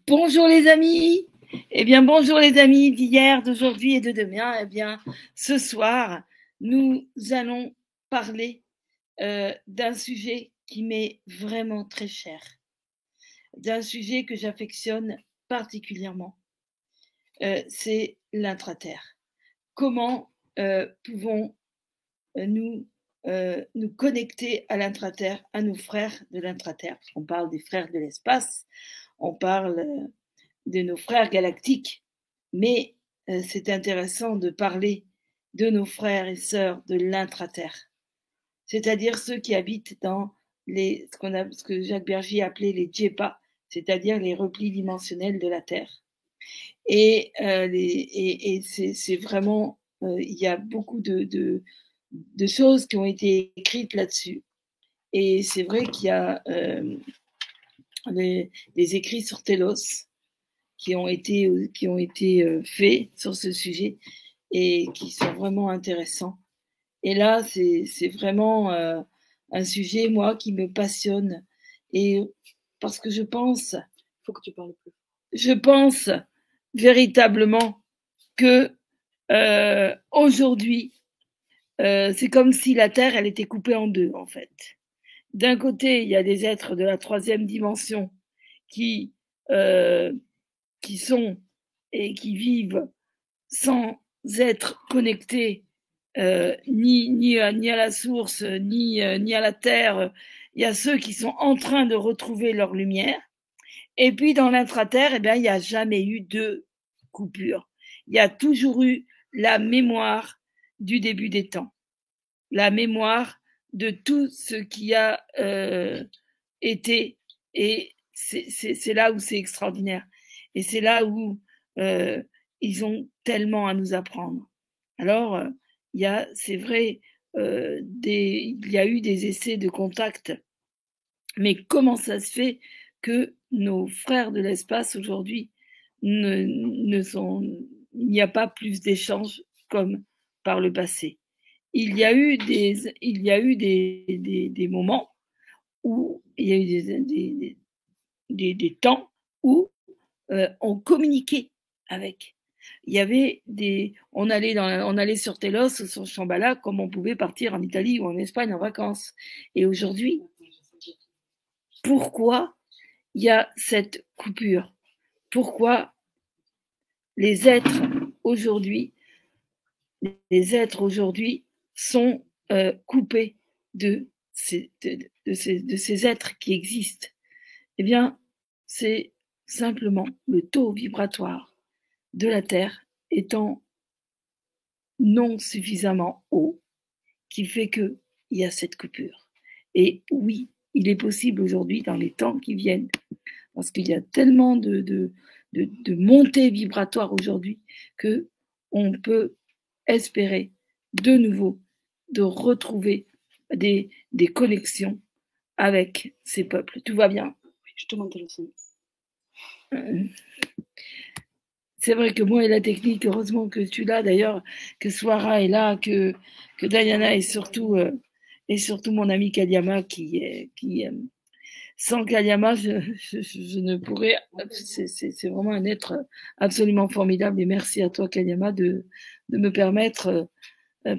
Bonjour les amis. Eh bien, bonjour les amis d'hier, d'aujourd'hui et de demain. Eh bien, ce soir, nous allons parler d'un sujet qui m'est vraiment très cher, d'un sujet que j'affectionne particulièrement. C'est l'intraterre. Comment pouvons-nous nous connecter à l'intraterre, à nos frères de l'intraterre? On parle des frères de l'espace, on parle de nos frères galactiques, mais c'est intéressant de parler de nos frères et sœurs de l'intraterre, c'est-à-dire ceux qui habitent dans ce que Jacques Bergier appelait les djepas, c'est-à-dire les replis dimensionnels de la Terre. Et c'est vraiment, il y a beaucoup de choses qui ont été écrites là-dessus. Et c'est vrai qu'il y a les écrits sur Telos qui ont été faits sur ce sujet et qui sont vraiment intéressants. Et là, c'est vraiment un sujet, moi, qui me passionne. Et parce que je pense... Il faut que tu parles plus. Je pense véritablement que aujourd'hui, c'est comme si la Terre, elle était coupée en deux, en fait. D'un côté, il y a des êtres de la troisième dimension qui sont et qui vivent sans être connectés ni à la source, ni à la terre. Il y a ceux qui sont en train de retrouver leur lumière. Et puis dans l'intraterre, eh bien, il n'y a jamais eu de coupure. Il y a toujours eu la mémoire du début des temps, la mémoire de tout ce qui a été. Et c'est là où c'est extraordinaire. Et c'est là où ils ont tellement à nous apprendre. Alors, c'est vrai, il y a eu des essais de contact, mais comment ça se fait que nos frères de l'espace aujourd'hui il n'y a pas plus d'échanges comme par le passé. Il y a eu des moments où il y a eu des temps où on communiquait avec. Il y avait on allait sur Telos ou sur Shambhala comme on pouvait partir en Italie ou en Espagne en vacances. Et aujourd'hui, pourquoi il y a cette coupure? Pourquoi les êtres aujourd'hui sont coupés de ces êtres qui existent? Eh bien, c'est simplement le taux vibratoire de la Terre étant non suffisamment haut qui fait qu'il y a cette coupure. Et oui, il est possible aujourd'hui, dans les temps qui viennent, parce qu'il y a tellement de montées vibratoires aujourd'hui qu'on peut espérer de nouveau de retrouver des connexions avec ces peuples. Tout va bien? Je te montre le son. C'est vrai que moi et la technique, heureusement que tu l'as d'ailleurs, que Swara est là, que Diana et surtout mon ami Kaliama qui sans Kaliama, je ne pourrais. C'est vraiment un être absolument formidable et merci à toi Kaliama de me permettre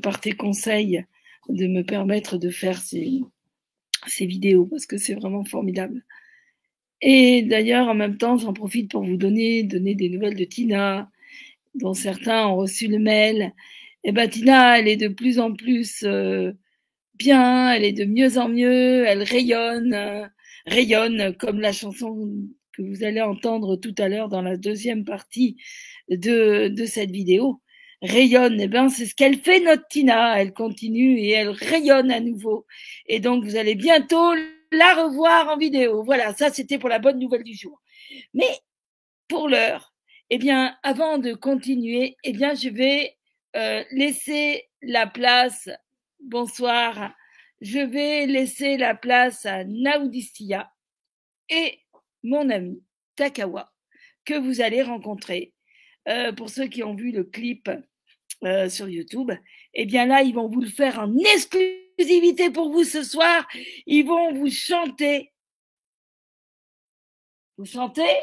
par tes conseils de me permettre de faire ces vidéos parce que c'est vraiment formidable. Et d'ailleurs, en même temps, j'en profite pour vous donner des nouvelles de Tina, dont certains ont reçu le mail. Et ben Tina, elle est de plus en plus bien, elle est de mieux en mieux, elle rayonne comme la chanson que vous allez entendre tout à l'heure dans la deuxième partie de cette vidéo. Rayonne, eh ben c'est ce qu'elle fait notre Tina, elle continue et elle rayonne à nouveau. Et donc vous allez bientôt la revoir en vidéo. Voilà, ça c'était pour la bonne nouvelle du jour. Mais pour l'heure, eh bien, avant de continuer, eh bien, je vais laisser la place. Bonsoir. Je vais laisser la place à Naudistia et mon ami Takawa, que vous allez rencontrer. Pour ceux qui ont vu le clip sur YouTube, eh bien là, ils vont vous le faire en exclusivité pour vous ce soir. Ils vont vous chanter. Vous chantez?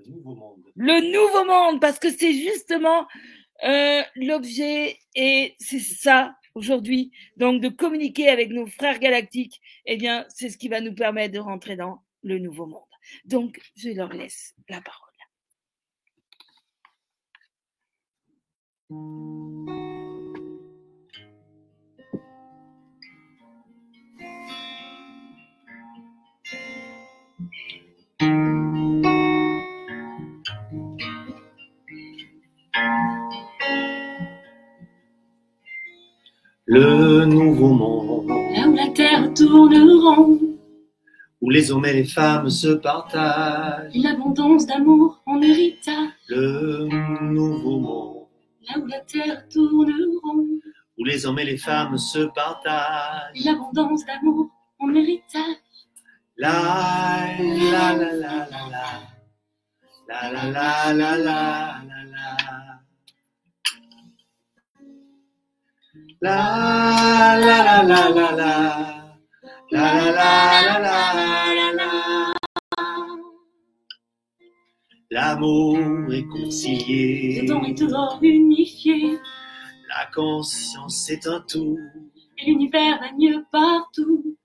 Le nouveau monde. Le nouveau monde, parce que c'est justement l'objet, et c'est ça aujourd'hui. Donc de communiquer avec nos frères galactiques, eh bien, c'est ce qui va nous permettre de rentrer dans le nouveau monde. Donc, je leur laisse la parole. Le nouveau monde, là où la terre tourne rond, où les hommes et les femmes se partagent. une abondance d'amour en héritage, Le nouveau monde, là où la terre tourne rond, où les hommes et les femmes se partagent. une abondance d'amour en héritage. La la la la la la, la la la la la la la. La la la la la la, la la la la la la. L'amour réconcilié, Dedans et dehors unifié, la conscience est un tout. et l'univers va mieux partout.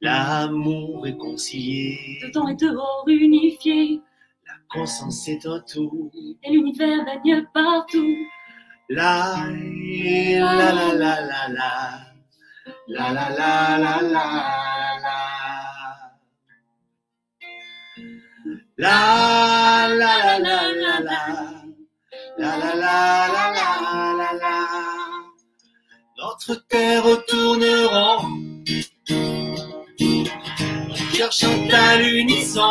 L'amour réconcilié, Dedans et dehors unifié, la conscience est un tout. et l'univers va mieux partout. La la la la la la, la la la la la la. La la la la la la, la la la la la la la. Notre terre tournera, nos cœurs chantent à l'unisson.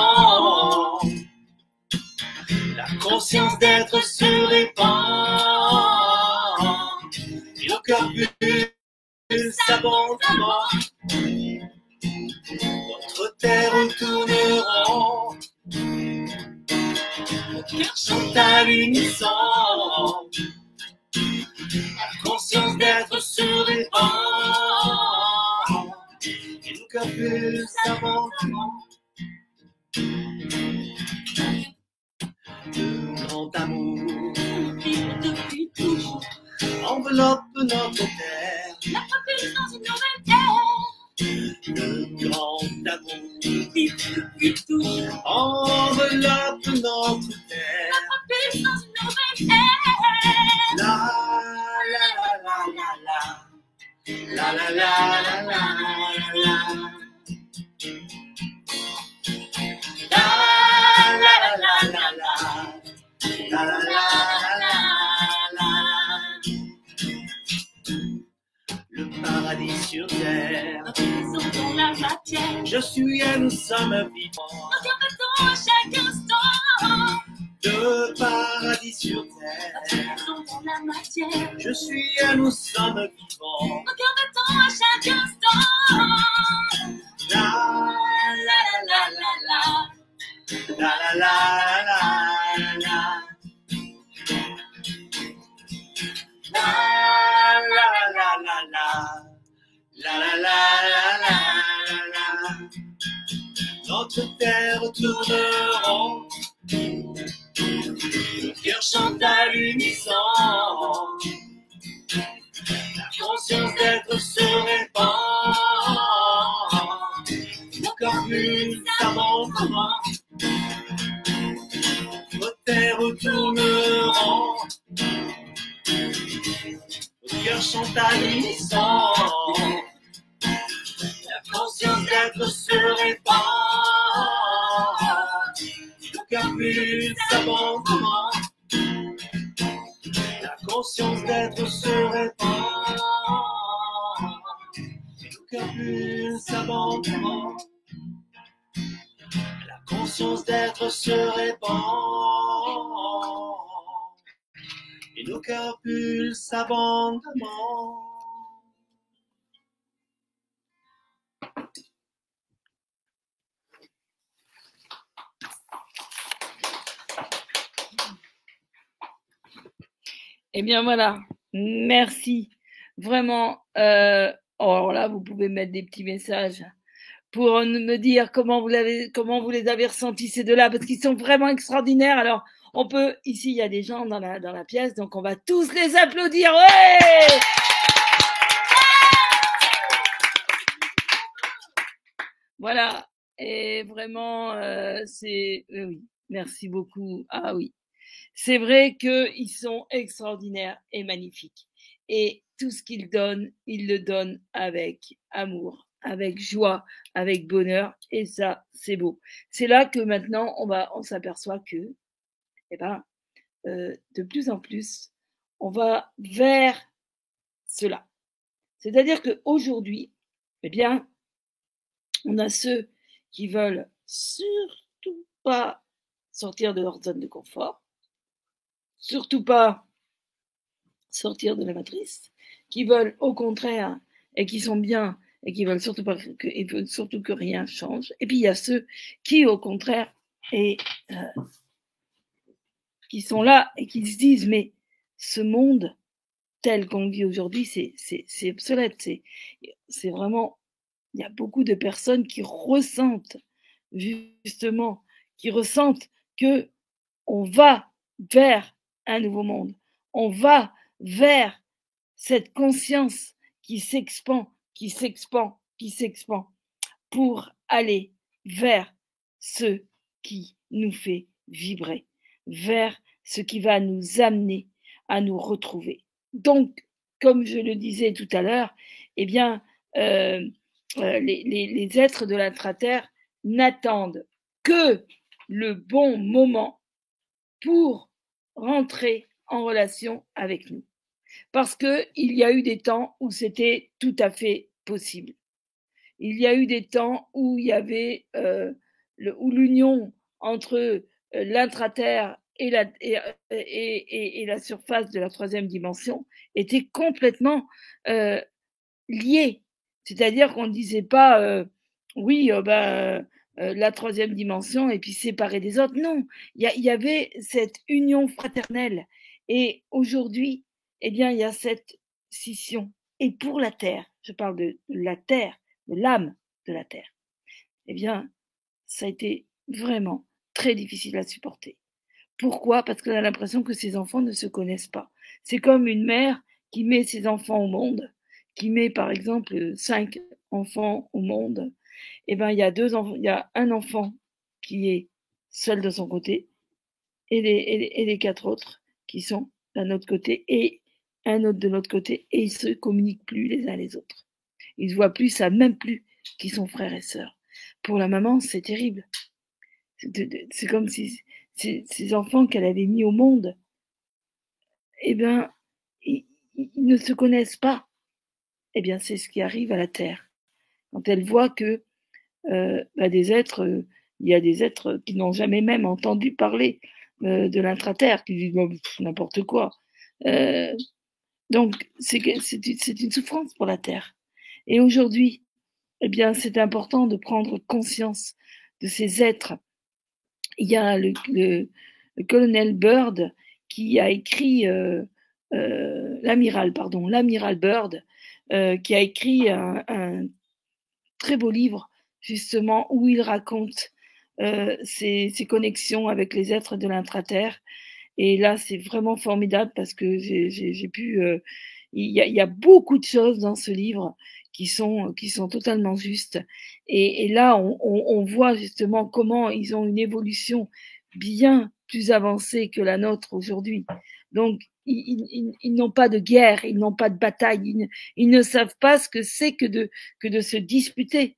La conscience d'être se répand, et nos cœurs pulsent abondamment. Notre terre tournera, nos cœurs chantent à l'unisson. La conscience d'être se répand, et nos cœurs pulsent abondamment. Le grand amour Vivre depuis toujours, enveloppe notre terre. la propulse dans une nouvelle terre. Le grand amour Vivre depuis toujours, enveloppe notre terre. la propulse dans une nouvelle terre. La la la la la la, la la la la la la. La la la la la la, la la la la la. Le paradis sur terre, Représentons la matière, je suis et nous sommes vivants. interprétons à chaque instant. Le paradis sur terre, Représentons la matière, je suis et nous sommes vivants. interprétons à chaque instant. La la la la la, la la la la la. La la la la la, la la la la la. Notre terre tournera, le cœur chante à l'unisson. La conscience d'être se répand, nos corps pulsent abondamment. Nos terres tourneront, nos cœurs chantent à l'unisson. La conscience d'être se répand, nos cœurs pulsent abondamment. La conscience d'être se répand, nos cœurs pulsent abondamment. La conscience d'être se répand, et nos cœurs pulsent abondamment. Eh bien voilà, merci. Vraiment, alors là, vous pouvez mettre des petits messages pour me dire comment vous les avez ressentis ces deux-là, parce qu'ils sont vraiment extraordinaires. Alors, on peut, ici, il y a des gens dans la pièce, donc on va tous les applaudir. Ouais! Voilà. Et vraiment, oui, merci beaucoup. Ah oui. C'est vrai qu'ils sont extraordinaires et magnifiques. Et tout ce qu'ils donnent, ils le donnent avec amour, avec joie, avec bonheur. Et ça, c'est beau. C'est là que maintenant, on s'aperçoit que, eh ben, de plus en plus, on va vers cela. C'est-à-dire qu'aujourd'hui, eh bien, on a ceux qui veulent surtout pas sortir de leur zone de confort, surtout pas sortir de la matrice, qui veulent au contraire et qui sont bien et qui veulent surtout pas veulent surtout que rien change. Et puis il y a ceux qui au contraire et qui sont là et qui se disent mais ce monde tel qu'on vit aujourd'hui c'est obsolète, c'est vraiment il y a beaucoup de personnes qui ressentent justement qui ressentent que on va vers un nouveau monde, on va vers cette conscience qui s'expand, qui s'expand, qui s'expand pour aller vers ce qui nous fait vibrer, vers ce qui va nous amener à nous retrouver. Donc, comme je le disais tout à l'heure, eh bien, les êtres de l'intra-terre n'attendent que le bon moment pour rentrer en relation avec nous. Parce qu'il y a eu des temps où c'était tout à fait possible. Il y a eu des temps où il y avait où l'union entre l'intra-terre et la surface de la troisième dimension était complètement liée. C'est-à-dire qu'on ne disait pas oui, la troisième dimension et puis séparée des autres. Non, il y avait cette union fraternelle. Et aujourd'hui, eh bien, il y a cette scission. Et pour la Terre, je parle de la Terre, de l'âme de la Terre, eh bien, ça a été vraiment très difficile à supporter. Pourquoi? Parce qu'on a l'impression que ses enfants ne se connaissent pas. C'est comme une mère qui met ses enfants au monde, qui met par exemple 5 enfants au monde. Eh ben, il y a un enfant qui est seul de son côté et les 4 autres qui sont d'un autre côté et un autre de l'autre côté et ils se communiquent plus les uns les autres. Ils se voient plus, savent même plus qui sont frères et sœurs. Pour la maman, c'est terrible. C'est comme si ces enfants qu'elle avait mis au monde, eh bien, ils ne se connaissent pas. Eh bien, c'est ce qui arrive à la Terre. Quand elle voit que des êtres, il y a des êtres qui n'ont jamais même entendu parler de l'intra-terre, qui disent n'importe quoi. Donc, c'est une souffrance pour la Terre. Et aujourd'hui, eh bien, c'est important de prendre conscience de ces êtres. Il y a le colonel Byrd qui a écrit l'amiral Byrd qui a écrit un très beau livre justement où il raconte ses connexions avec les êtres de l'intra-terre. Et là, c'est vraiment formidable parce que j'ai pu. Il y a beaucoup de choses dans ce livre qui sont totalement justes. Et là, on voit justement comment ils ont une évolution bien plus avancée que la nôtre aujourd'hui. Donc, ils n'ont pas de guerre, ils n'ont pas de bataille, ils ne savent pas ce que c'est que de se disputer.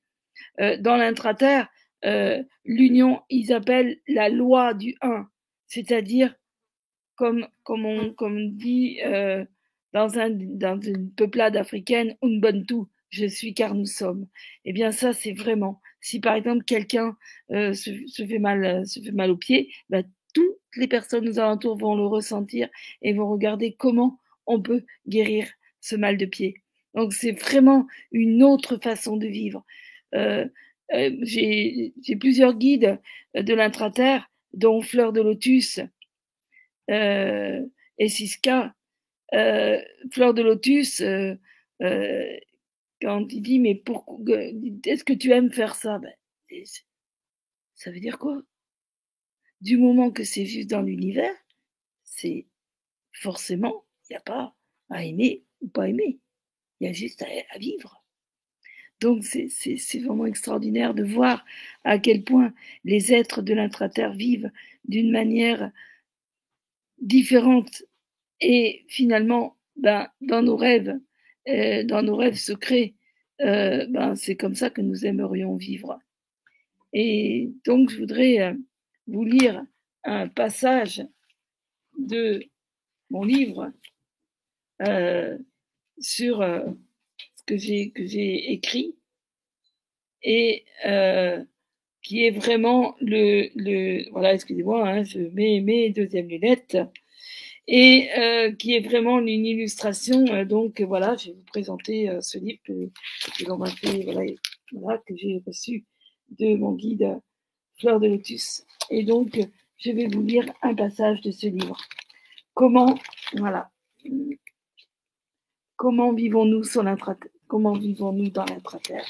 Dans l'intra-terre, l'union, ils appellent la loi du un, c'est-à-dire comme dit dans une peuplade africaine, Ubuntu, je suis car nous sommes. Eh bien ça, c'est vraiment, si par exemple quelqu'un se fait mal au pied, ben, toutes les personnes aux alentours vont le ressentir et vont regarder comment on peut guérir ce mal de pied. Donc c'est vraiment une autre façon de vivre. J'ai plusieurs guides de l'intra-terre, dont Fleur de Lotus et Siska. Fleur de Lotus, quand il dit mais pourquoi est-ce que tu aimes faire ça? Ben, ça veut dire quoi? Du moment que c'est juste dans l'univers, c'est forcément, il n'y a pas à aimer ou pas aimer. Il y a juste à vivre. Donc c'est vraiment extraordinaire de voir à quel point les êtres de l'intraterre vivent d'une manière différente et finalement, ben, dans nos rêves secrets, ben, c'est comme ça que nous aimerions vivre. Et donc je voudrais vous lire un passage de mon livre sur ce que j'ai écrit et qui est vraiment voilà, excusez-moi, hein, je mets mes deuxièmes lunettes et qui est vraiment une illustration. Donc voilà, je vais vous présenter ce livre que l'on m'a fait, voilà, que j'ai reçu de mon guide Fleur de Lotus. Et donc je vais vous lire un passage de ce livre. Comment vivons-nous comment vivons-nous dans l'intraterre?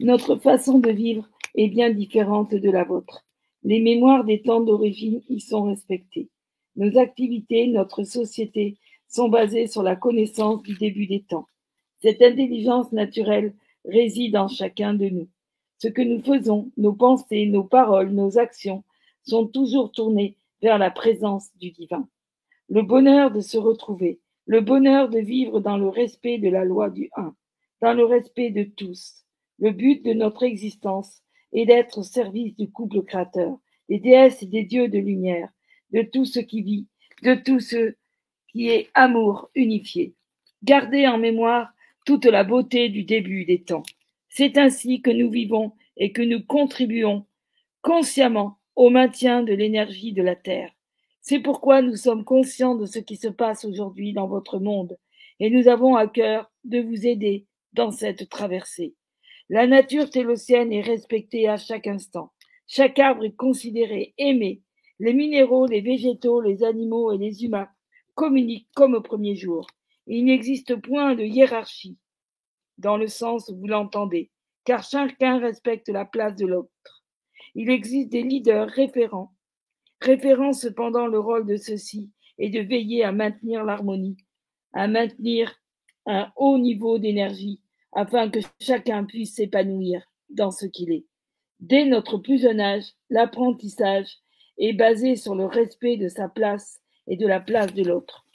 Notre façon de vivre est bien différente de la vôtre. Les mémoires des temps d'origine y sont respectées. Nos activités, notre société sont basées sur la connaissance du début des temps. Cette intelligence naturelle réside en chacun de nous. Ce que nous faisons, nos pensées, nos paroles, nos actions sont toujours tournées vers la présence du divin. Le bonheur de se retrouver, le bonheur de vivre dans le respect de la loi du un, dans le respect de tous. Le but de notre existence est d'être au service du couple créateur, des déesses et des dieux de lumière, de tout ce qui vit, de tout ce qui est amour unifié. Gardez en mémoire toute la beauté du début des temps. C'est ainsi que nous vivons et que nous contribuons consciemment au maintien de l'énergie de la Terre. C'est pourquoi nous sommes conscients de ce qui se passe aujourd'hui dans votre monde et nous avons à cœur de vous aider dans cette traversée. La nature télocienne est respectée à chaque instant. Chaque arbre est considéré, aimé. Les minéraux, les végétaux, les animaux et les humains communiquent comme au premier jour. Il n'existe point de hiérarchie dans le sens où vous l'entendez, car chacun respecte la place de l'autre. Il existe des leaders référents cependant le rôle de ceux-ci est de veiller à maintenir l'harmonie, à maintenir un haut niveau d'énergie, afin que chacun puisse s'épanouir dans ce qu'il est. Dès notre plus jeune âge, l'apprentissage est basé sur le respect de sa place et de la place de l'autre.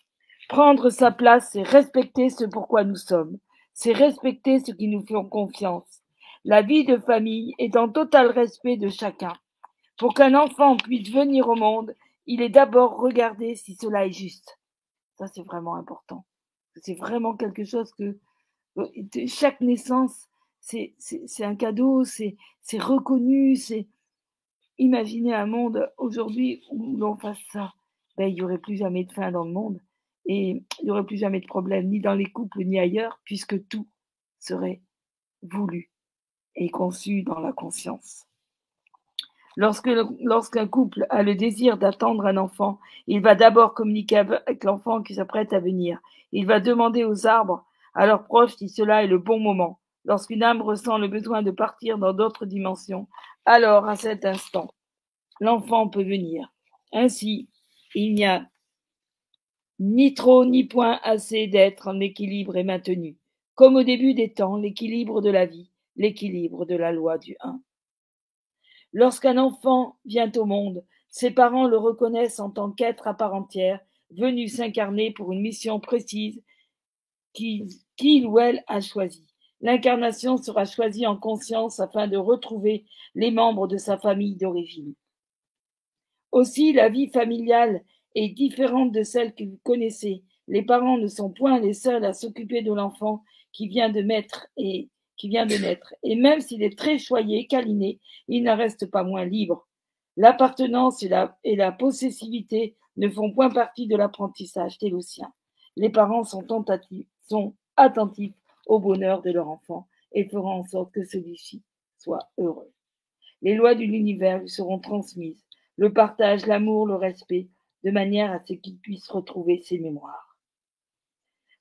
Prendre sa place, c'est respecter ce pourquoi nous sommes, c'est respecter ceux qui nous font confiance. La vie de famille est en total respect de chacun. Pour qu'un enfant puisse venir au monde, il est d'abord regardé si cela est juste. Ça, c'est vraiment important. C'est vraiment quelque chose que chaque naissance, c'est un cadeau, c'est reconnu, c'est imaginer un monde aujourd'hui où l'on fasse ça. Ben, il n'y aurait plus jamais de faim dans le monde et il n'y aurait plus jamais de problème, ni dans les couples, ni ailleurs, puisque tout serait voulu et conçu dans la conscience. Lorsqu'un couple a le désir d'attendre un enfant, il va d'abord communiquer avec l'enfant qui s'apprête à venir. Il va demander aux arbres, à leurs proches, si cela est le bon moment. Lorsqu'une âme ressent le besoin de partir dans d'autres dimensions, alors, à cet instant, l'enfant peut venir. Ainsi, il n'y a ni trop ni point assez d'être en équilibre et maintenu. Comme au début des temps, l'équilibre de la vie, l'équilibre de la loi du un. Lorsqu'un enfant vient au monde, ses parents le reconnaissent en tant qu'être à part entière, venu s'incarner pour une mission précise qu'il ou elle a choisie. L'incarnation sera choisie en conscience afin de retrouver les membres de sa famille d'origine. Aussi, la vie familiale est différente de celle que vous connaissez. Les parents ne sont point les seuls à s'occuper de l'enfant qui vient de naître. Et même s'il est très choyé, câliné, il n'en reste pas moins libre. L'appartenance et la possessivité ne font point partie de l'apprentissage télocien. Les parents sont attentifs au bonheur de leur enfant et feront en sorte que celui-ci soit heureux. Les lois de l'univers lui seront transmises, le partage, l'amour, le respect, de manière à ce qu'il puisse retrouver ses mémoires.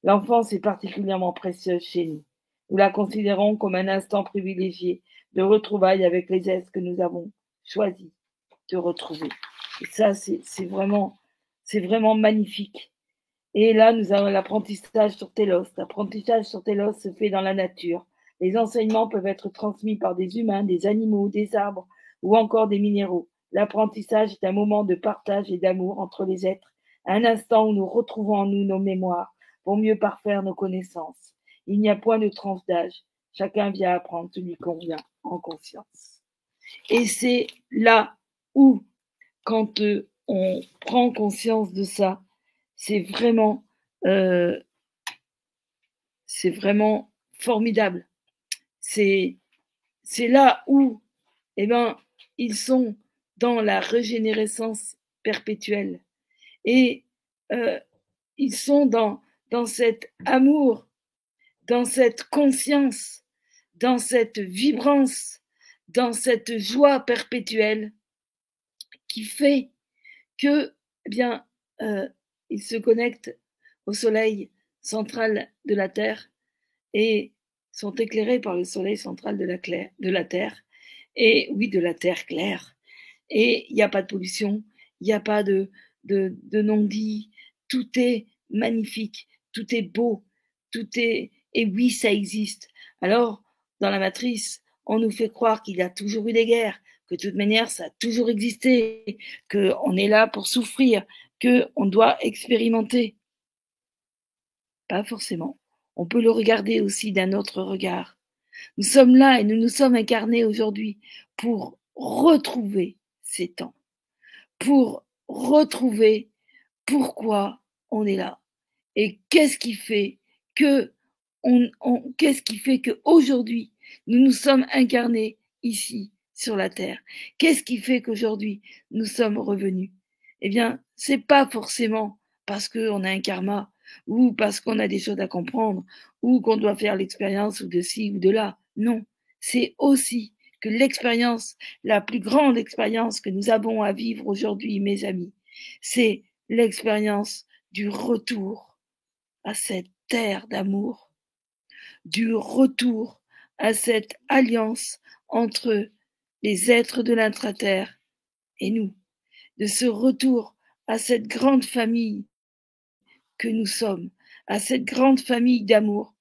L'enfance est particulièrement précieuse chez nous. Nous la considérons comme un instant privilégié de retrouvailles avec les êtres que nous avons choisi de retrouver. Et ça, c'est vraiment magnifique. Et là, nous avons l'apprentissage sur Télos. L'apprentissage sur Télos se fait dans la nature. Les enseignements peuvent être transmis par des humains, des animaux, des arbres ou encore des minéraux. L'apprentissage est un moment de partage et d'amour entre les êtres, un instant où nous retrouvons en nous nos mémoires pour mieux parfaire nos connaissances. Il n'y a point de tranche d'âge. Chacun vient apprendre ce lui convient en conscience. Et c'est là où, quand on prend conscience de ça, c'est vraiment formidable. C'est là où, ils sont dans la régénérescence perpétuelle. Et ils sont dans cet amour, dans cette conscience, dans cette vibrance, dans cette joie perpétuelle qui fait que, ils se connectent au soleil central de la Terre et sont éclairés par le soleil central de la Terre, et oui, de la Terre claire. Et il n'y a pas de pollution, il n'y a pas de non-dit, tout est magnifique, tout est beau, et oui, ça existe. Alors, dans la matrice, on nous fait croire qu'il y a toujours eu des guerres, que de toute manière, ça a toujours existé, qu'on est là pour souffrir, qu'on doit expérimenter. Pas forcément. On peut le regarder aussi d'un autre regard. Nous sommes là et nous nous sommes incarnés aujourd'hui pour retrouver ces temps, pour retrouver pourquoi on est là et qu'est-ce qui fait que aujourd'hui nous nous sommes incarnés ici sur la terre. Qu'est-ce qui fait qu'aujourd'hui nous sommes revenus? Eh bien, c'est pas forcément parce qu'on a un karma ou parce qu'on a des choses à comprendre ou qu'on doit faire l'expérience ou de ci ou de là. Non, c'est aussi que l'expérience, la plus grande expérience que nous avons à vivre aujourd'hui, mes amis, c'est l'expérience du retour à cette terre d'amour, du retour à cette alliance entre les êtres de l'intra-terre et nous, de ce retour à cette grande famille que nous sommes, à cette grande famille d'amour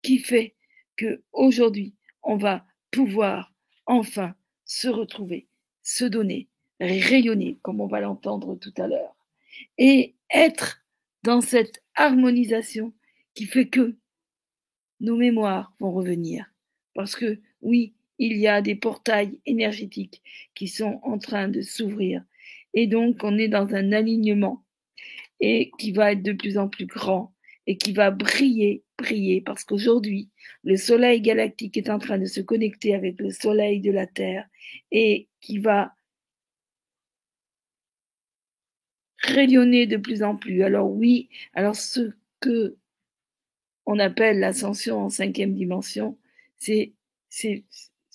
qui fait que aujourd'hui on va pouvoir enfin se retrouver, se donner, rayonner, comme on va l'entendre tout à l'heure, et être dans cette harmonisation qui fait que nos mémoires vont revenir. Parce que oui, il y a des portails énergétiques qui sont en train de s'ouvrir. Et donc, on est dans un alignement et qui va être de plus en plus grand et qui va briller, parce qu'aujourd'hui, le soleil galactique est en train de se connecter avec le soleil de la Terre et qui va rayonner de plus en plus. Alors oui, ce que on appelle l'ascension en 5e dimension, c'est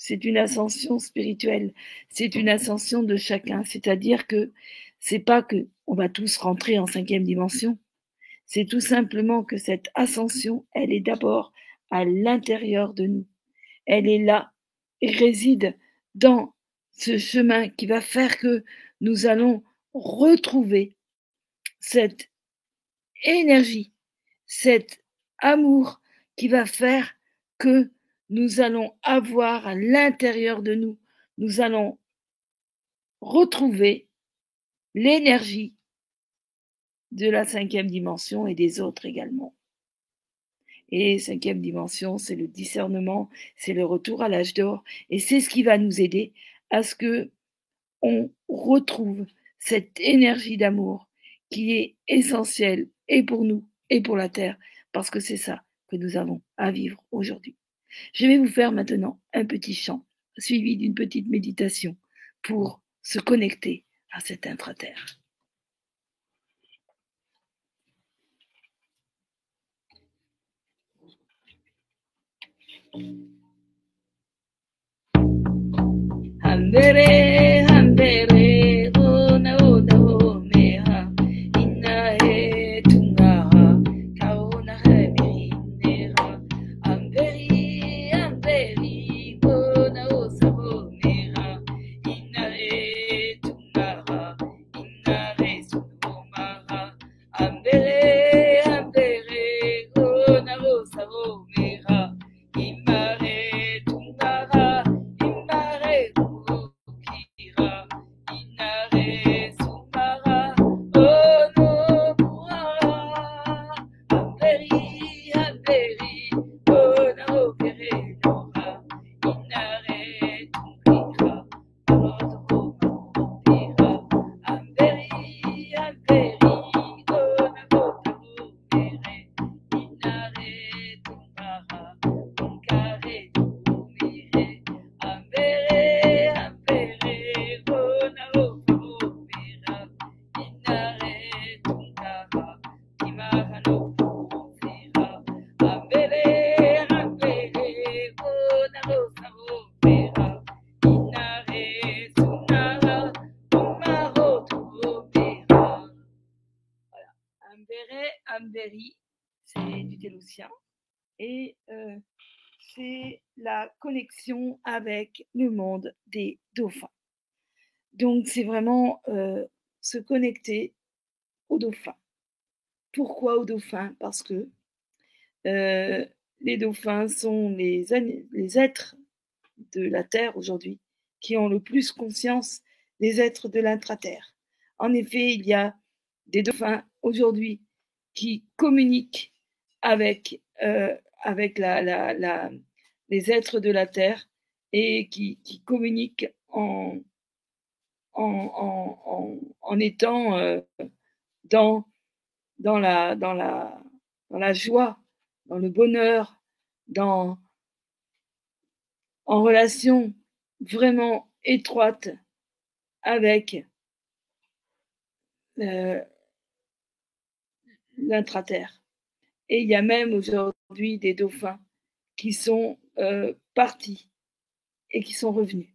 une ascension spirituelle, c'est une ascension de chacun, c'est-à-dire que c'est pas que on va tous rentrer en 5e dimension, c'est tout simplement que cette ascension, elle est d'abord à l'intérieur de nous, elle est là et réside dans ce chemin qui va faire que nous allons retrouver cette énergie, cet amour qui va faire que nous allons avoir à l'intérieur de nous, nous allons retrouver l'énergie de la 5e dimension et des autres également. Et 5e dimension, c'est le discernement, c'est le retour à l'âge d'or, et c'est ce qui va nous aider à ce que on retrouve cette énergie d'amour qui est essentielle et pour nous et pour la Terre, parce que c'est ça que nous avons à vivre aujourd'hui. Je vais vous faire maintenant un petit chant, suivi d'une petite méditation pour se connecter à cette intra-terre. Hambere, hambere, ona ona o meha, ina he tunga, kaona he mirinera, hamberi, c'est la connexion avec le monde des dauphins. Donc, c'est vraiment se connecter aux dauphins. Pourquoi aux dauphins? Parce que les dauphins sont les êtres de la Terre aujourd'hui qui ont le plus conscience des êtres de l'intra-terre. En effet, il y a des dauphins aujourd'hui qui communiquent avec les êtres de la Terre et qui communiquent en étant dans la joie, dans le bonheur, en relation vraiment étroite avec l'intra-terre. Et il y a même aujourd'hui des dauphins qui sont partis et qui sont revenus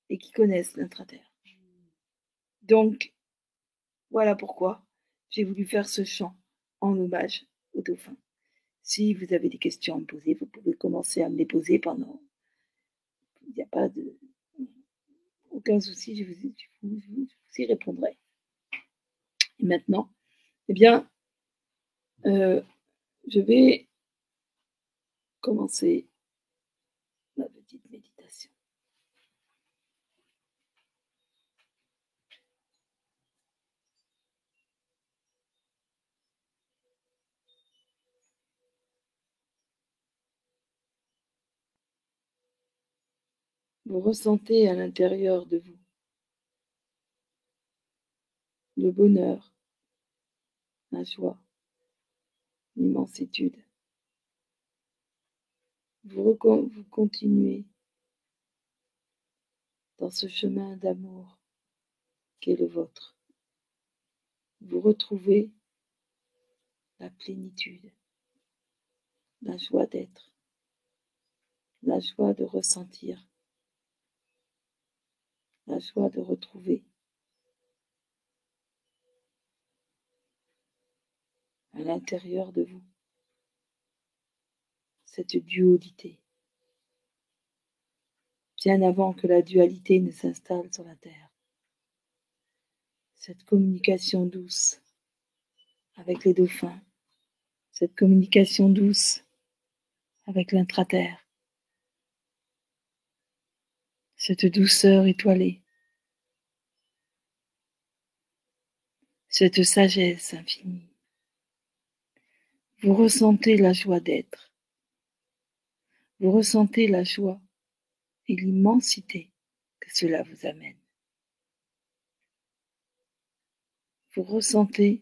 et qui connaissent l'intra-terre. Donc, voilà pourquoi j'ai voulu faire ce chant en hommage aux dauphins. Si vous avez des questions à me poser, vous pouvez commencer à me les poser pendant. Il n'y a pas de. Aucun souci, je vous y répondrai. Et maintenant, eh bien, je vais commencer ma petite méditation. Vous ressentez à l'intérieur de vous le bonheur, la joie, l'immensitude. Vous continuez dans ce chemin d'amour qui est le vôtre. Vous retrouvez la plénitude, la joie d'être, la joie de ressentir, la joie de retrouver à l'intérieur de vous cette dualité, bien avant que la dualité ne s'installe sur la terre. Cette communication douce avec les dauphins, cette communication douce avec l'intra-terre, cette douceur étoilée, cette sagesse infinie. Vous ressentez la joie d'être, vous ressentez la joie et l'immensité que cela vous amène. Vous ressentez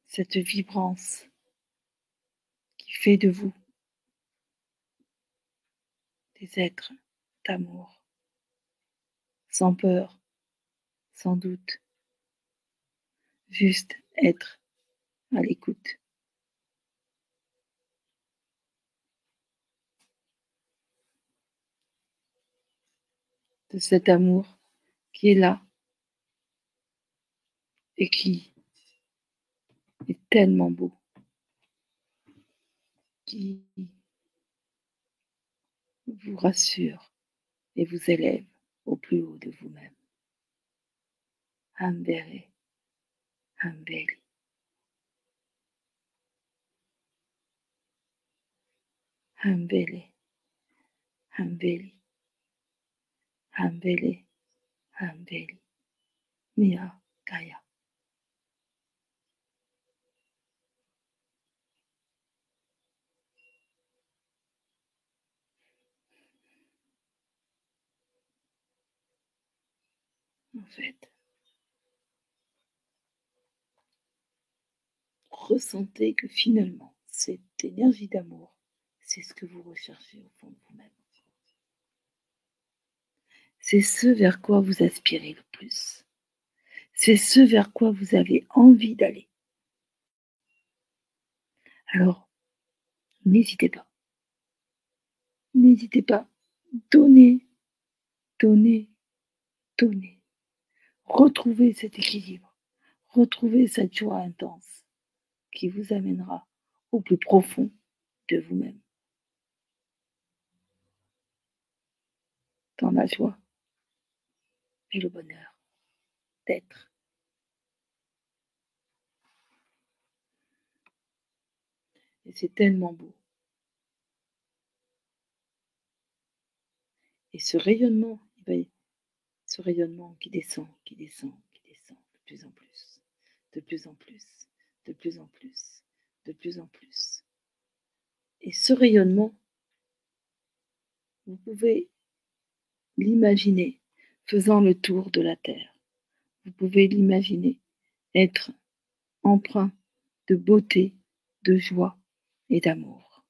cette vibrance qui fait de vous des êtres d'amour, sans peur, sans doute, juste être à l'écoute. De cet amour qui est là et qui est tellement beau, qui vous rassure et vous élève au plus haut de vous-même. Ambere, Ambeli. Ambele, Ambeli, Ambele, Ambeli, Mia Kaya. En fait, ressentez que finalement, cette énergie d'amour, c'est ce que vous recherchez au fond de vous-même. C'est ce vers quoi vous aspirez le plus. C'est ce vers quoi vous avez envie d'aller. Alors, n'hésitez pas. N'hésitez pas. Donnez, donnez, donnez. Retrouvez cet équilibre. retrouvez cette joie intense qui vous amènera au plus profond de vous-même. Dans la joie et le bonheur d'être. Et c'est tellement beau. Et ce rayonnement, ce rayonnement qui descend, de plus en plus, de plus en plus, de plus en plus, de plus en plus. Et ce rayonnement, vous pouvez l'imaginer faisant le tour de la Terre. Vous pouvez l'imaginer être empreint de beauté, de joie et d'amour.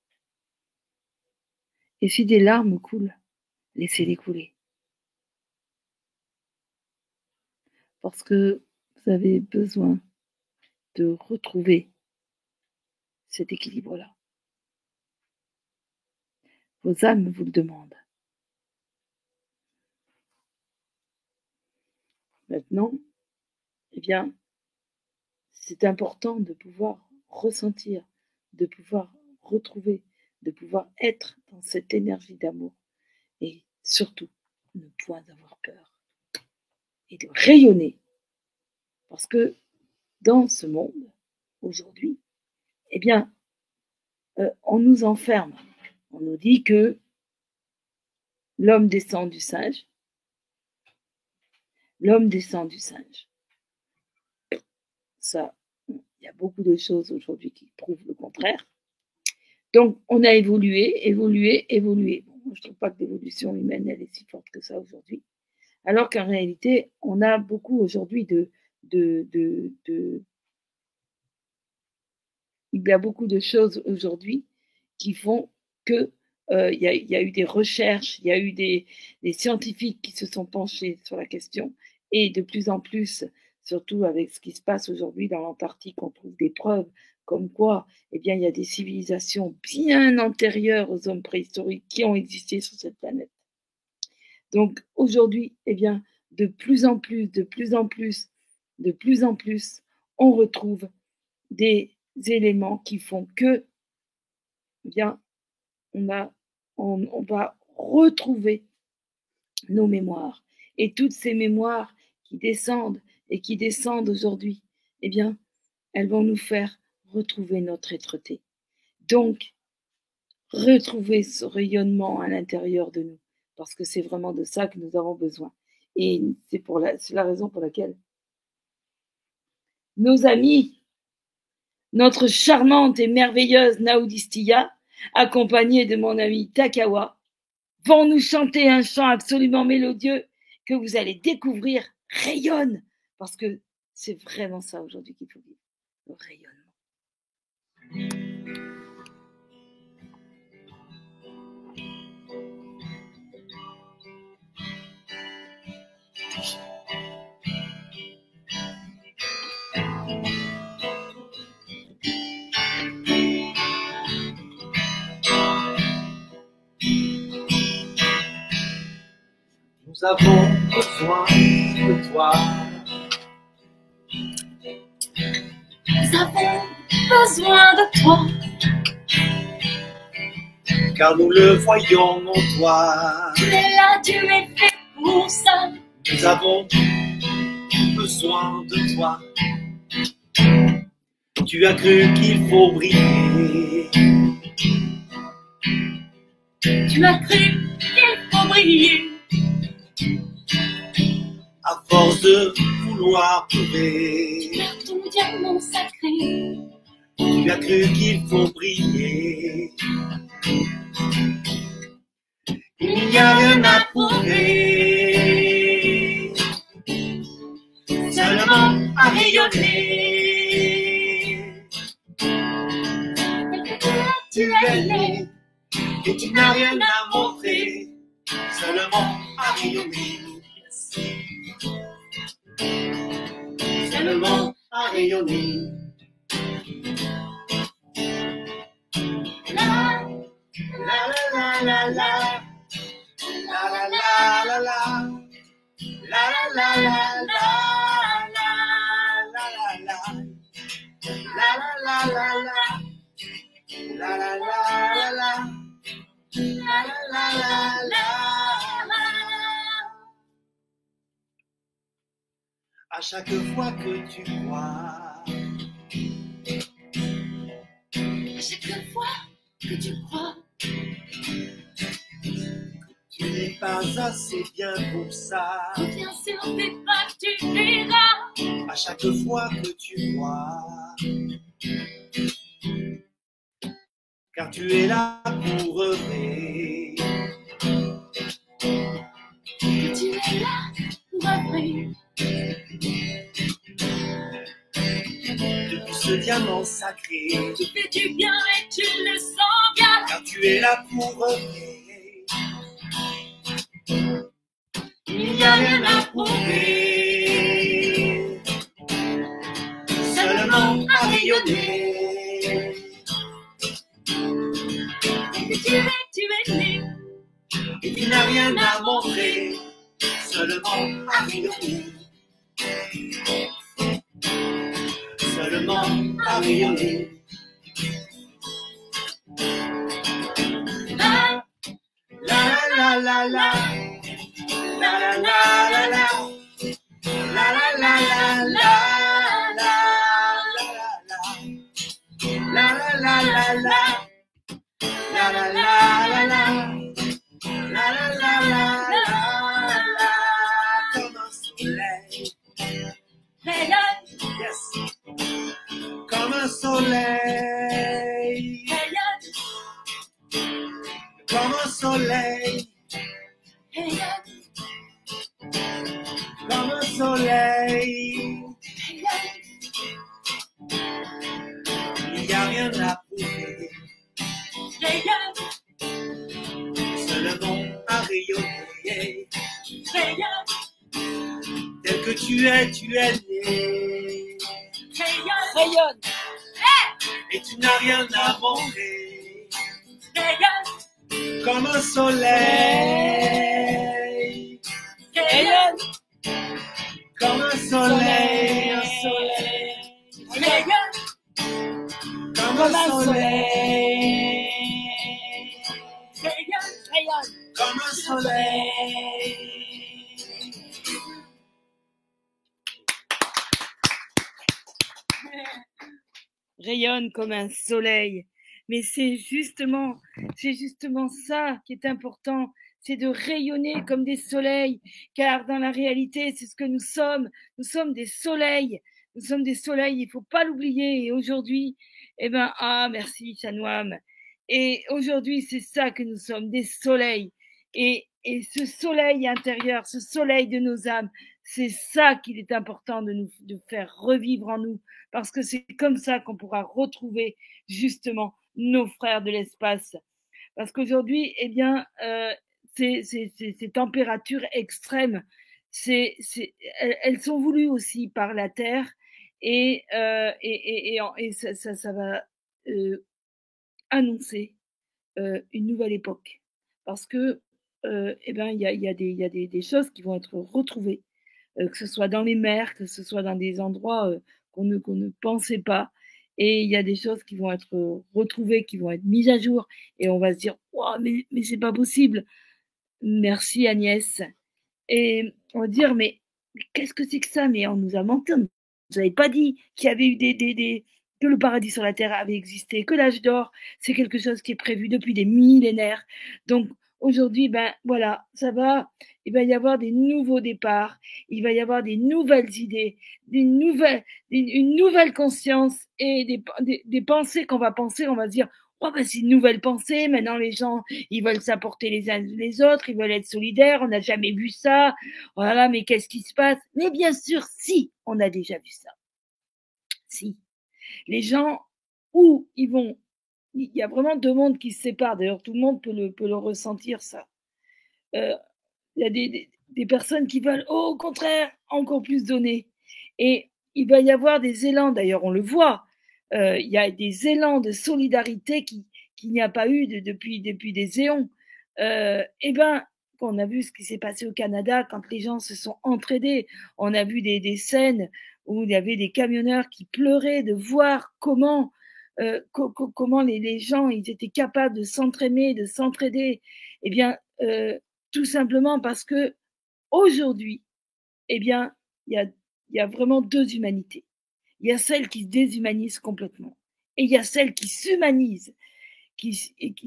Et si des larmes coulent, laissez-les couler. Parce que vous avez besoin de retrouver cet équilibre-là. Vos âmes vous le demandent. Maintenant, eh bien, c'est important de pouvoir ressentir, de pouvoir retrouver, de pouvoir être dans cette énergie d'amour et surtout ne point avoir peur et de rayonner. Parce que dans ce monde, aujourd'hui, eh bien, on nous enferme. On nous dit que l'homme descend du singe. L'homme descend du singe. Ça, il y a beaucoup de choses aujourd'hui qui prouvent le contraire. Donc, on a évolué. Bon, moi, je ne trouve pas que l'évolution humaine, elle est si forte que ça aujourd'hui. Alors qu'en réalité, on a beaucoup aujourd'hui il y a beaucoup de choses aujourd'hui qui font que il y a eu des recherches, il y a eu des scientifiques qui se sont penchés sur la question et de plus en plus, surtout avec ce qui se passe aujourd'hui dans l'Antarctique, on trouve des preuves comme quoi, eh bien, il y a des civilisations bien antérieures aux hommes préhistoriques qui ont existé sur cette planète. Donc aujourd'hui, eh bien, de plus en plus, on retrouve des éléments qui font que, eh bien, on va retrouver nos mémoires. Et toutes ces mémoires qui descendent aujourd'hui, eh bien, elles vont nous faire retrouver notre êtreté. Donc, retrouver ce rayonnement à l'intérieur de nous, parce que c'est vraiment de ça que nous avons besoin. Et c'est la raison pour laquelle nos amis, notre charmante et merveilleuse Naudistia, accompagnée de mon ami Takawa, vont nous chanter un chant absolument mélodieux que vous allez découvrir rayonne, parce que c'est vraiment ça aujourd'hui qu'il faut vivre, le rayonnement. Nous avons besoin de toi. Nous avons besoin de toi. Car nous le voyons en toi. Tu es là, tu es fait pour ça. Nous avons besoin de toi. Tu as cru qu'il faut briller. Tu as cru qu'il faut briller. À force de vouloir prouver, Tu as ton diamant sacré. tu as cru qu'il faut briller. Il n'y a rien à prouver, seulement à rayonner. Tu es né. Et tu n'as rien à montrer, seulement à rayonner. Seulement à rayonner. La, La la la la la. La la la la la. La la la la la. La la la la la la la, la la la la la, la la la la. À chaque fois que tu crois, À chaque fois que tu crois, tu n'es pas assez bien pour ça. reviens sur tes pas, tu verras. À chaque fois que tu crois, car tu es là pour œuvrer. Que tu es là pour œuvrer. Depuis ce diamant sacré, Tu fais du bien et tu le sens bien. car tu es là pour œuvrer. Il n'y a rien à prouver, seulement à rayonner. Et que tu es né. Et tu n'as rien à montrer, seulement à rayonner. Seulement à rayonner. La, La la la la, la la la la la, la la la la la, la la la la la, la la la la la, la la la la la, comme un soleil, rayonne, yes, comme un soleil, rayonne, comme un soleil, rayonne, comme un soleil. rayonne. Il n'y a rien à prouver, Rayonne, seulement à rayonner. rayonne, Tel que tu es né. rayonne, Rayonne, Et tu n'as rien à montrer, rayonne, comme un soleil, rayonne, comme un soleil, un soleil, rayonne, comme un soleil, rayonne, rayonne, comme un soleil. rayonne comme un soleil. Mais c'est justement ça qui est important, c'est de rayonner comme des soleils, car dans la réalité, c'est ce que nous sommes. Nous sommes des soleils. Nous sommes des soleils, il ne faut pas l'oublier. Et aujourd'hui, eh ben, merci Chanouam. Et aujourd'hui, c'est ça que nous sommes, des soleils. Et ce soleil intérieur, ce soleil de nos âmes, c'est ça qu'il est important de faire revivre en nous, parce que c'est comme ça qu'on pourra retrouver justement nos frères de l'espace. Parce qu'aujourd'hui, eh bien, ces températures extrêmes, elles sont voulues aussi par la Terre, et ça va annoncer une nouvelle époque. Parce que, eh ben, il y a des choses qui vont être retrouvées, que ce soit dans les mers, que ce soit dans des endroits qu'on ne pensait pas. Et il y a des choses qui vont être retrouvées, qui vont être mises à jour. Et on va se dire, wow, mais c'est pas possible. Merci Agnès. Et on va dire, mais qu'est-ce que c'est que ça? Mais on nous a menti. On nous avait pas dit qu'il y avait eu que le paradis sur la terre avait existé, que l'âge d'or, c'est quelque chose qui est prévu depuis des millénaires. Donc aujourd'hui, ben voilà, ça va. Il va y avoir des nouveaux départs. Il va y avoir des nouvelles idées, une nouvelle conscience et des pensées qu'on va penser. On va se dire, oh ben c'est une nouvelle pensée. Maintenant les gens, ils veulent s'apporter les uns les autres, ils veulent être solidaires. On n'a jamais vu ça. Voilà, mais qu'est-ce qui se passe? Mais bien sûr, si, on a déjà vu ça. Si. Les gens, où ils vont, il y a vraiment deux mondes qui se séparent. D'ailleurs, tout le monde peut le ressentir, ça. Il y a des personnes qui veulent, au contraire, encore plus donner. Et il va y avoir des élans, d'ailleurs, on le voit. Il y a des élans de solidarité qu'il n'y a pas eu depuis des éons. Eh ben, quand on a vu ce qui s'est passé au Canada, quand les gens se sont entraidés, on a vu des scènes où il y avait des camionneurs qui pleuraient de voir comment les gens ils étaient capables de s'entraîner, de s'entraider. Eh bien, tout simplement parce que aujourd'hui, eh bien, il y a vraiment deux humanités. Il y a celle qui se déshumanise complètement et il y a celle qui s'humanise, qui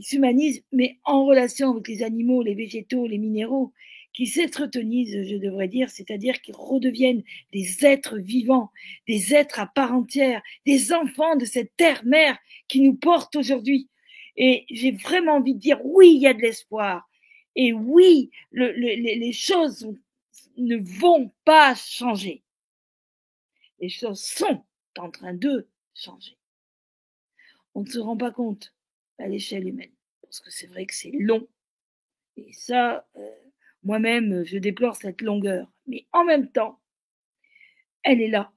s'humanise, mais en relation avec les animaux, les végétaux, les minéraux, qui s'entretenisent, je devrais dire, c'est-à-dire qui redeviennent des êtres vivants, des êtres à part entière, des enfants de cette terre-mère qui nous porte aujourd'hui. Et j'ai vraiment envie de dire, oui, il y a de l'espoir. Et oui, les choses ne vont pas changer. Les choses sont en train de changer. On ne se rend pas compte à l'échelle humaine, parce que c'est vrai que c'est long. Et ça, moi-même, je déplore cette longueur. Mais en même temps, elle est là.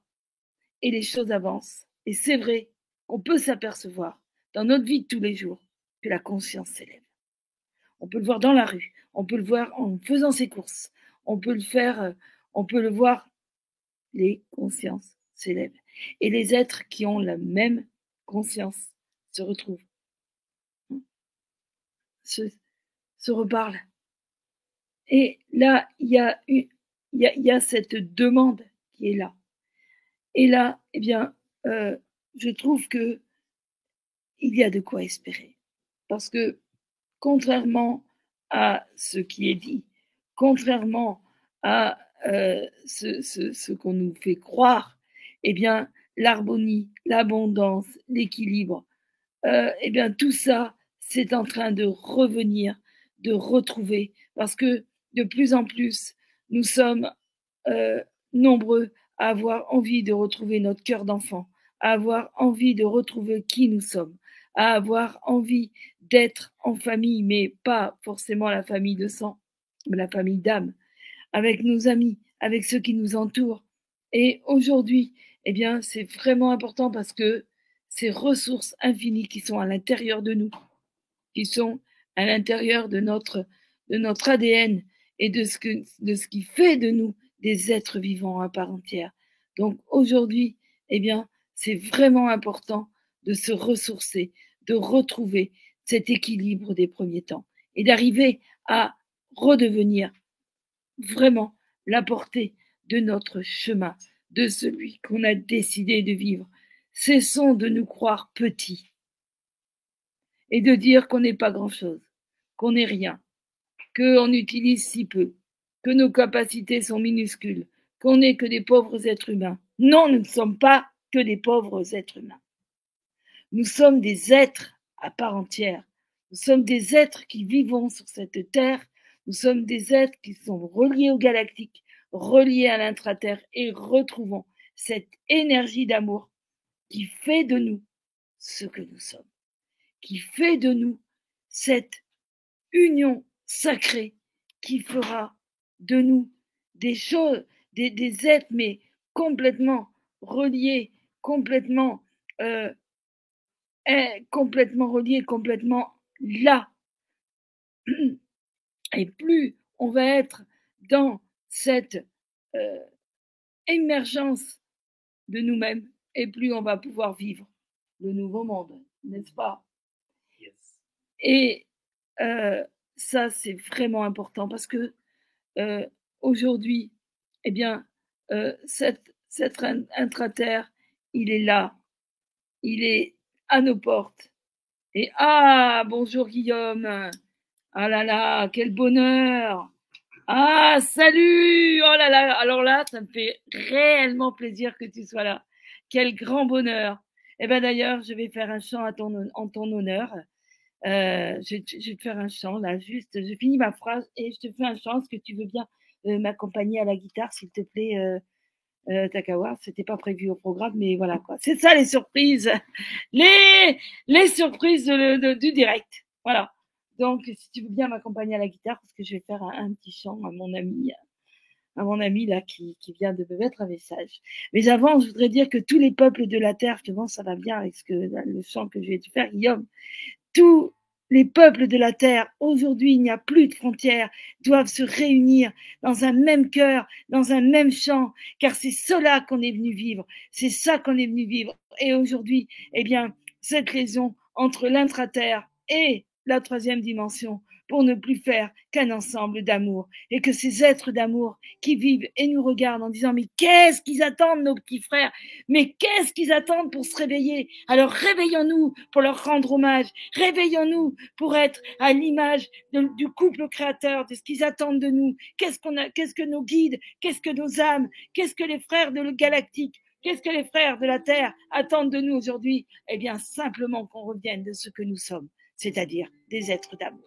Et les choses avancent. Et c'est vrai qu'on peut s'apercevoir dans notre vie de tous les jours que la conscience s'élève. On peut le voir dans la rue. On peut le voir en faisant ses courses. On peut le faire, on peut le voir. Les consciences s'élèvent. Et les êtres qui ont la même conscience se retrouvent, se reparlent. Et là, il y a cette demande qui est là. Et là, eh bien, je trouve que il y a de quoi espérer. Parce que, contrairement à ce qui est dit, contrairement à ce qu'on nous fait croire, eh bien, l'harmonie, l'abondance, l'équilibre, eh bien, tout ça, c'est en train de revenir, de retrouver, parce que de plus en plus, nous sommes nombreux à avoir envie de retrouver notre cœur d'enfant, à avoir envie de retrouver qui nous sommes, à avoir envie d'être en famille, mais pas forcément la famille de sang, mais la famille d'âme, avec nos amis, avec ceux qui nous entourent. Et aujourd'hui, eh bien, c'est vraiment important parce que ces ressources infinies qui sont à l'intérieur de nous, qui sont à l'intérieur de notre ADN et de ce qui fait de nous des êtres vivants à part entière. Donc aujourd'hui, eh bien, c'est vraiment important de se ressourcer, de retrouver cet équilibre des premiers temps et d'arriver à redevenir vraiment la portée de notre chemin, de celui qu'on a décidé de vivre. Cessons de nous croire petits et de dire qu'on n'est pas grand-chose, qu'on n'est rien, qu'on utilise si peu, que nos capacités sont minuscules, qu'on n'est que des pauvres êtres humains. Non, nous ne sommes pas que des pauvres êtres humains. Nous sommes des êtres à part entière. Nous sommes des êtres qui vivons sur cette terre. Nous sommes des êtres qui sont reliés au galactique, reliés à l'intraterre et retrouvons cette énergie d'amour qui fait de nous ce que nous sommes, qui fait de nous cette union sacrée qui fera de nous des choses, des êtres, mais complètement reliés, complètement reliés, complètement là. Et plus on va être dans cette émergence de nous-mêmes, et plus on va pouvoir vivre le nouveau monde, n'est-ce pas? Yes. Et ça, c'est vraiment important parce que aujourd'hui, eh bien, cet intraterre, il est là, il est à nos portes. Et ah, bonjour Guillaume. Ah là là, quel bonheur. Ah, salut. Oh là là, alors là, ça me fait réellement plaisir que tu sois là. Quel grand bonheur. Eh bien d'ailleurs, je vais faire un chant en ton honneur. Je vais te faire un chant là, juste, je finis ma phrase et je te fais un chant. Est-ce que tu veux bien m'accompagner à la guitare, s'il te plaît, Takawa? C'était pas prévu au programme, mais voilà quoi. C'est ça les surprises, les surprises du direct. Voilà. Donc, si tu veux bien m'accompagner à la guitare, parce que je vais faire un petit chant à mon ami là qui vient de me mettre un message. Mais avant, je voudrais dire que tous les peuples de la terre, justement, ça va bien avec le chant que je vais te faire, Guillaume. Tous les peuples de la terre, aujourd'hui il n'y a plus de frontières, doivent se réunir dans un même cœur, dans un même chant, car c'est cela qu'on est venu vivre, c'est ça qu'on est venu vivre. Et aujourd'hui, eh bien, cette liaison entre l'intra-terre et la troisième dimension, pour ne plus faire qu'un ensemble d'amour, et que ces êtres d'amour qui vivent et nous regardent en disant mais qu'est-ce qu'ils attendent nos petits frères, mais qu'est-ce qu'ils attendent pour se réveiller? Alors réveillons-nous pour leur rendre hommage, réveillons-nous pour être à l'image du couple créateur, de ce qu'ils attendent de nous. Qu'est-ce que nos guides, qu'est-ce que nos âmes, qu'est-ce que les frères de le galactique, qu'est-ce que les frères de la Terre attendent de nous aujourd'hui? Eh bien, simplement qu'on revienne de ce que nous sommes, c'est-à-dire des êtres d'amour.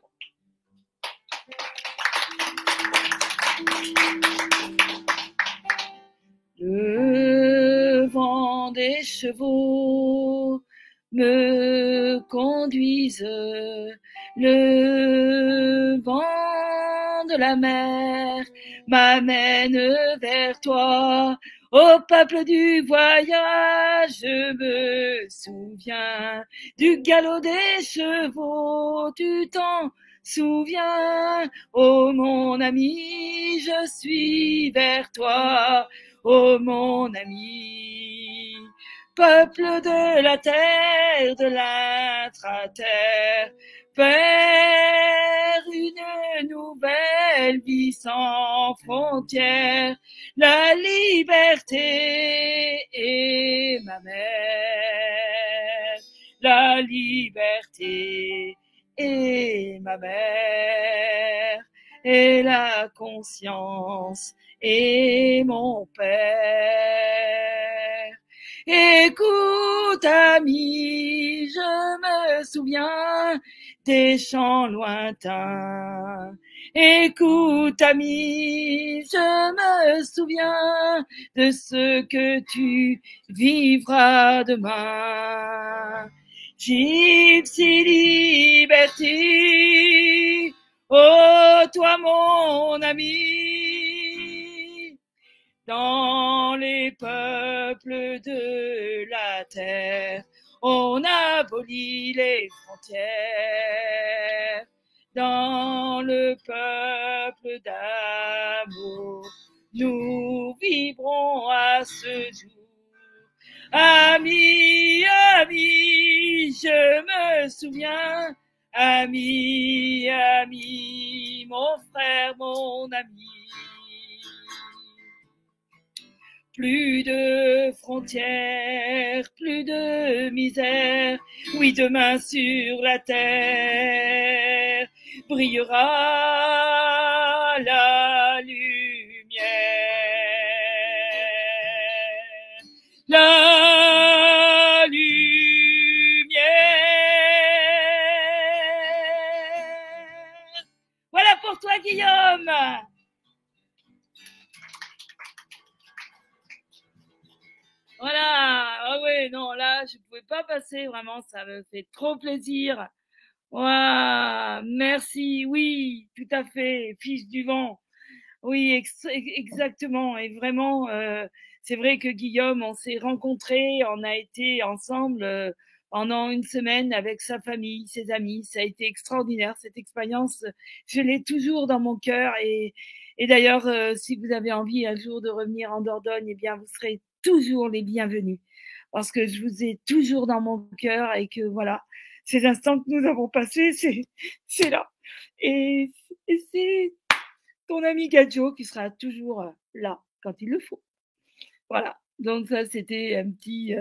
Le vent des chevaux me conduise, le vent de la mer m'amène vers toi. Au peuple du voyage, je me souviens du galop des chevaux, tu t'en souviens. Oh mon ami, je suis vers toi. Oh mon ami, peuple de la terre, de l'intra-terre, vers une nouvelle vie sans frontières, la liberté est ma mère, la liberté est ma mère, et la conscience est mon père. Écoute, ami, je me souviens des chants lointains. Écoute, ami, je me souviens de ce que tu vivras demain. Gypsy Liberty, oh toi mon ami, dans les peuples de la terre, on abolit les frontières. Dans le peuple d'amour, nous vivrons à ce jour. Ami, ami, je me souviens, ami, ami, mon frère, mon ami. Plus de frontières, plus de misère, oui demain sur la terre brillera la lumière. La lumière. Voilà pour toi, Guillaume. Voilà. Ah ouais, non, là, je pouvais pas passer, vraiment, ça me fait trop plaisir. Waouh, merci, oui, tout à fait, fils du vent. Oui, exactement. Et vraiment, c'est vrai que Guillaume, on s'est rencontrés, on a été ensemble pendant une semaine avec sa famille, ses amis. Ça a été extraordinaire, cette expérience. Je l'ai toujours dans mon cœur. Et d'ailleurs, si vous avez envie un jour de revenir en Dordogne, eh bien, vous serez toujours les bienvenus. Parce que je vous ai toujours dans mon cœur et que voilà, ces instants que nous avons passés, c'est là. Et c'est ton ami Gadjo qui sera toujours là quand il le faut. Voilà. Donc ça, c'était un petit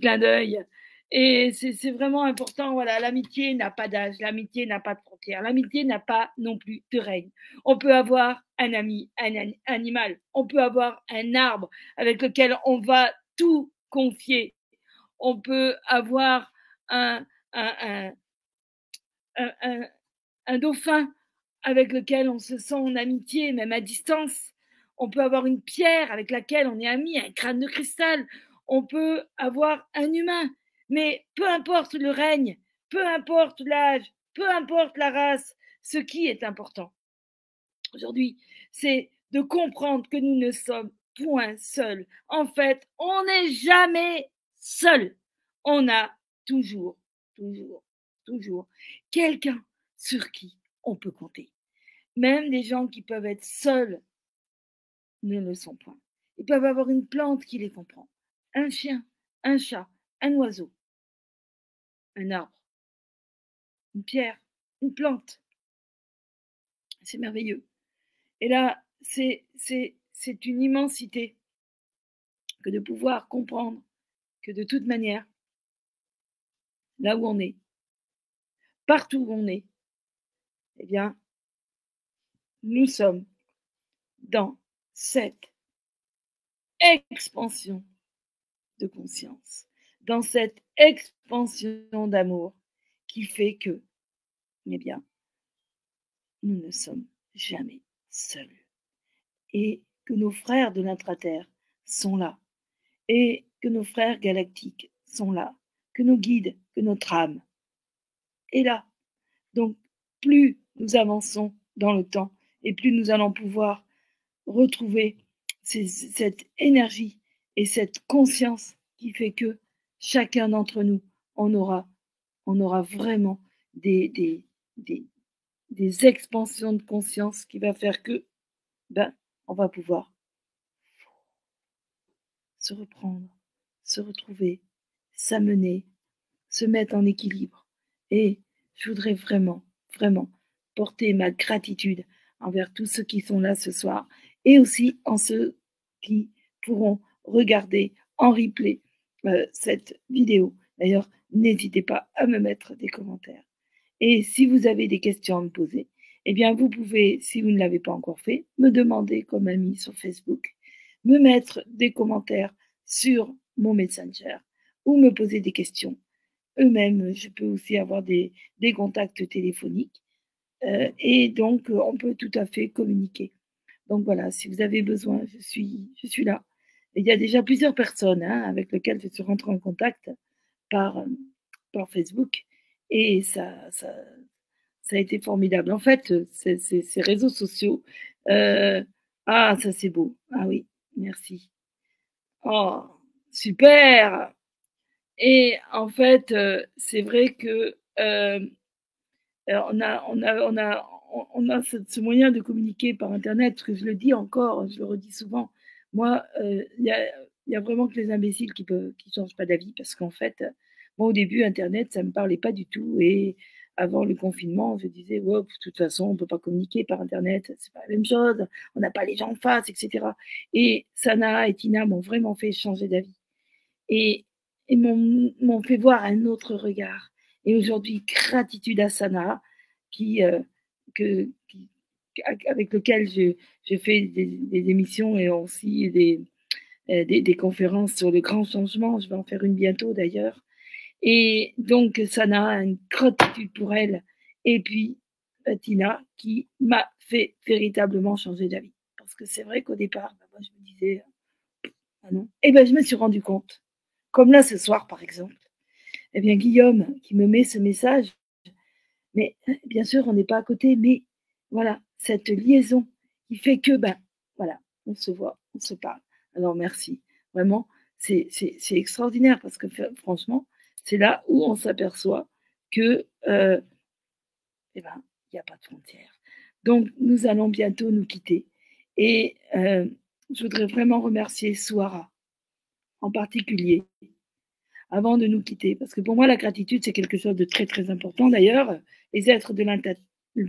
clin d'œil. Et c'est vraiment important. Voilà, l'amitié n'a pas d'âge, l'amitié n'a pas de frontières, l'amitié n'a pas non plus de règne. On peut avoir un ami, un animal, on peut avoir un arbre avec lequel on va tout confier. On peut avoir un, un, un, un dauphin avec lequel on se sent en amitié, même à distance. On peut avoir une pierre avec laquelle on est ami, un crâne de cristal. On peut avoir un humain. Mais peu importe le règne, peu importe l'âge, peu importe la race, ce qui est important aujourd'hui, c'est de comprendre que nous ne sommes point seuls. En fait, on n'est jamais seul. On a toujours, toujours, quelqu'un sur qui on peut compter. Même des gens qui peuvent être seuls ne le sont point. Ils peuvent avoir une plante qui les comprend, un chien, un chat, un oiseau, un arbre, une pierre, une plante. C'est merveilleux. Et là, c'est une immensité que de pouvoir comprendre que de toute manière, là où on est, partout où on est, eh bien, nous sommes dans cette expansion de conscience, dans cette expansion d'amour qui fait que, eh bien, nous ne sommes jamais seuls. Et que nos frères de l'intraterre sont là. Et que nos frères galactiques sont là. Que nos guides, que notre âme est là. Donc, plus nous avançons dans le temps et plus nous allons pouvoir retrouver cette énergie et cette conscience qui fait que chacun d'entre nous, on aura vraiment des expansions de conscience qui va faire que, on va pouvoir se reprendre, se retrouver, s'amener, se mettre en équilibre. Et je voudrais vraiment, vraiment porter ma gratitude envers tous ceux qui sont là ce soir et aussi en ceux qui pourront regarder en replay cette vidéo. D'ailleurs, n'hésitez pas à me mettre des commentaires. Et si vous avez des questions à me poser, eh bien, vous pouvez, si vous ne l'avez pas encore fait, me demander comme ami sur Facebook, me mettre des commentaires sur mon Messenger ou me poser des questions. Eux-mêmes, je peux aussi avoir des contacts téléphoniques. Et donc, on peut tout à fait communiquer. Donc voilà, si vous avez besoin, je suis là. Et il y a déjà plusieurs personnes avec lesquelles je suis rentrée en contact par Facebook. Et ça a été formidable. En fait, ces réseaux sociaux, ça c'est beau. Ah oui, merci. Oh, super. Et en fait, c'est vrai que on a ce moyen de communiquer par Internet, parce que je le dis encore, je le redis souvent. Moi, il y a vraiment que les imbéciles qui changent pas d'avis, parce qu'en fait, moi au début, Internet, ça me parlait pas du tout, et avant le confinement, je disais, ouais, de toute façon, on peut pas communiquer par Internet, c'est pas la même chose, on n'a pas les gens en face, etc. Et Sana et Tina m'ont vraiment fait changer d'avis. Et m'ont fait voir un autre regard. Et aujourd'hui, gratitude à Sana, qui, avec lequel je fais des émissions et aussi des conférences sur le grand changement. Je vais en faire une bientôt d'ailleurs. Et donc, Sana, une gratitude pour elle. Et puis, Tina, qui m'a fait véritablement changer d'avis. Parce que c'est vrai qu'au départ, moi, je me disais, ah non. Et je me suis rendu compte, comme là ce soir par exemple, eh bien Guillaume qui me met ce message, mais bien sûr on n'est pas à côté, mais voilà, cette liaison qui fait que, voilà, on se voit, on se parle. Alors merci, vraiment, c'est extraordinaire parce que franchement, c'est là où on s'aperçoit que, il n'y a pas de frontières. Donc nous allons bientôt nous quitter et je voudrais vraiment remercier Souara en particulier avant de nous quitter. Parce que pour moi, la gratitude, c'est quelque chose de très, très important. D'ailleurs, les êtres de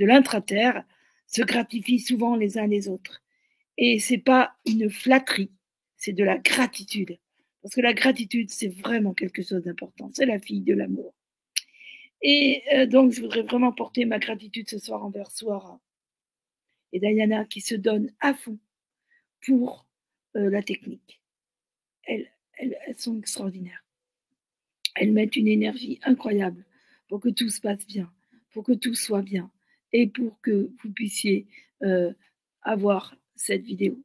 l'intraterre se gratifient souvent les uns les autres. Et c'est pas une flatterie, c'est de la gratitude. Parce que la gratitude, c'est vraiment quelque chose d'important. C'est la fille de l'amour. Et donc, je voudrais vraiment porter ma gratitude ce soir envers Souara et Diana qui se donnent à fond pour la technique. Elles sont extraordinaires. Elles mettent une énergie incroyable pour que tout se passe bien, pour que tout soit bien et pour que vous puissiez avoir cette vidéo.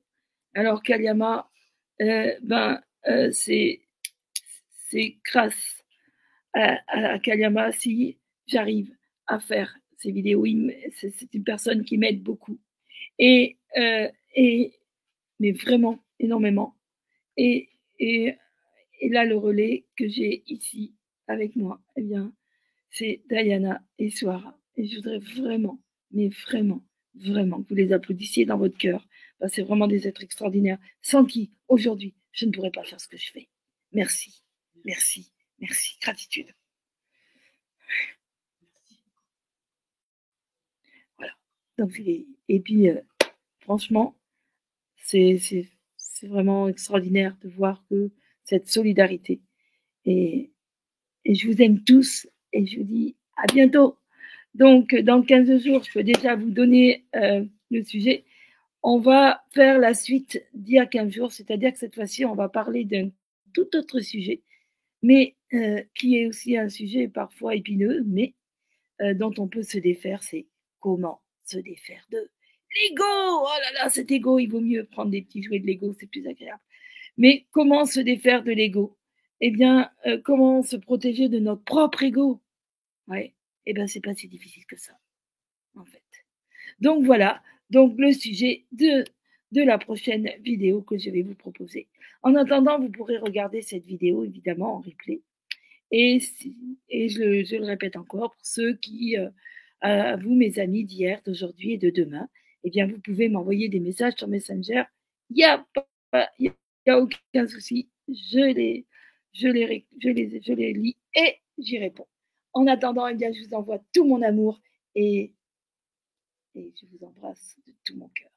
Alors Kalyama, c'est grâce à Kalyama si j'arrive à faire ces vidéos. C'est une personne qui m'aide beaucoup et mais vraiment énormément. Et là, le relais que j'ai ici avec moi, eh bien, c'est Diana et Soara. Et je voudrais vraiment, mais vraiment, vraiment que vous les applaudissiez dans votre cœur. C'est vraiment des êtres extraordinaires, sans qui, aujourd'hui, je ne pourrais pas faire ce que je fais. Merci, merci, merci, gratitude. Voilà. Donc, et puis, franchement, c'est vraiment extraordinaire de voir que cette solidarité. Et je vous aime tous et je vous dis à bientôt. Donc, dans 15 jours, je peux déjà vous donner le sujet. On va faire la suite d'il y a 15 jours, c'est-à-dire que cette fois-ci, on va parler d'un tout autre sujet, mais qui est aussi un sujet parfois épineux, mais dont on peut se défaire, c'est comment se défaire de l'ego. Oh là là, cet ego, il vaut mieux prendre des petits jouets de Lego, c'est plus agréable. Mais comment se défaire de l'ego? Eh bien, comment se protéger de notre propre ego? Ouais, eh bien, c'est pas si difficile que ça, en fait. Donc voilà, donc le sujet de la prochaine vidéo que je vais vous proposer. En attendant, vous pourrez regarder cette vidéo, évidemment, en replay. Et je le répète encore, pour ceux qui, à vous, mes amis d'hier, d'aujourd'hui et de demain, eh bien, vous pouvez m'envoyer des messages sur Messenger. Il n'y a aucun souci. Je les lis et j'y réponds. En attendant, eh bien, je vous envoie tout mon amour et je vous embrasse de tout mon cœur.